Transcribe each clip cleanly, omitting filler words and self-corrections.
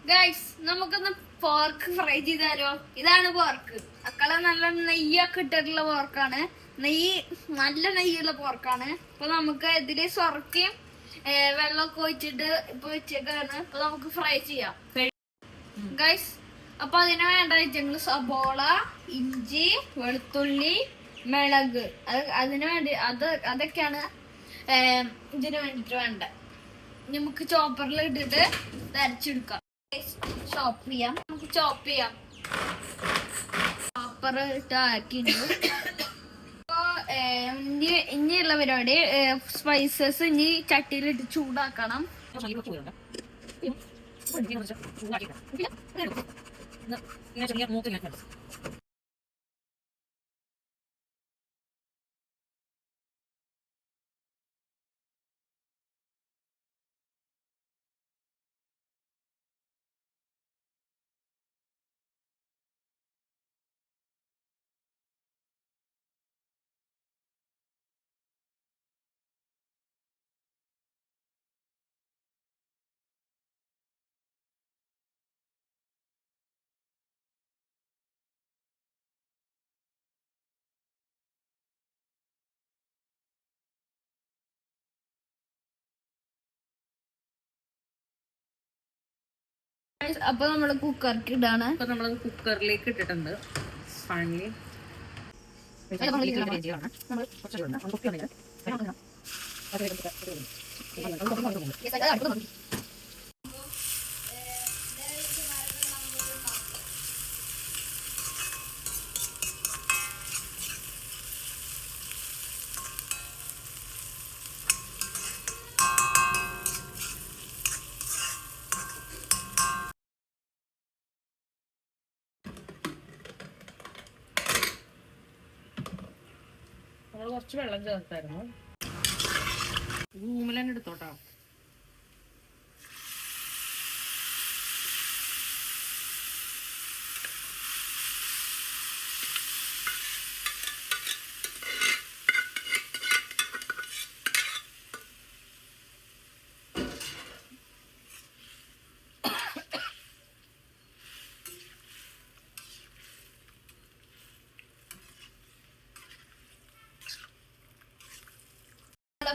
Guys നമുക്കൊന്ന് pork fry ചെയ്താലോ. ഇതാണ് പോർക്ക്. അക്കള നല്ല നെയ്യൊക്കെ ഇട്ടിട്ടുള്ള പോർക്കാണ്. നല്ല നെയ്യുള്ള പോർക്കാണ്. അപ്പൊ നമുക്ക് ഇതില് സ്വർക്കയും വെള്ളമൊക്കെ ഒഴിച്ചിട്ട് ഇപ്പൊ വെച്ചേക്കാണ്. അപ്പൊ നമുക്ക് ഫ്രൈ ചെയ്യാം ഗൈസ്. അപ്പൊ അതിന് വേണ്ട ഐറ്റങ്ങൾ സബോള, ഇഞ്ചി, വെളുത്തുള്ളി, മിളക്. അതിന് വേണ്ടി അതൊക്കെയാണ് ഇതിന് വേണ്ടിട്ട് വേണ്ട. നമുക്ക് ചോപ്പറിൽ ഇട്ടിട്ട് അരച്ചെടുക്കാം. നമുക്ക് ചോപ്പ് ചെയ്യാം. ചോപ്പർ ഇട്ട് ആക്കിയിട്ടുണ്ട്. അപ്പൊ ഇനിയുള്ള പരിപാടി സ്പൈസസ് ഇനി ചട്ടിയിലിട്ട് ചൂടാക്കണം. അപ്പൊ നമ്മള് കുക്കർക്ക് ഇടാണ്. അപ്പൊ നമ്മളത് കുക്കറിലേക്ക് ഇട്ടിട്ടുണ്ട്. ഫൈനലി നമ്മൾ കുറച്ച് വെള്ളം ചേർത്തായിരുന്നു. റൂമിൽ എടുത്തോട്ടോ.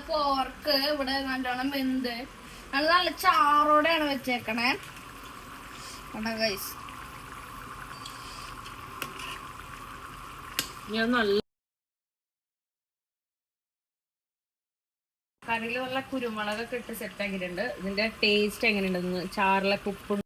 പോർക്ക് ഇവിടെ നല്ലോണം വെന്ത് നല്ല ചാറോടെയാണ് വെച്ചേക്കണേ. കറിയിൽ നല്ല കുരുമുളകൊക്കെ ഇട്ട് സെറ്റ് ആക്കിയിട്ടുണ്ട്. ഇതിന്റെ ടേസ്റ്റ് എങ്ങനെയുണ്ടെന്ന്, ചാറിലൊക്കെ ഉപ്പ്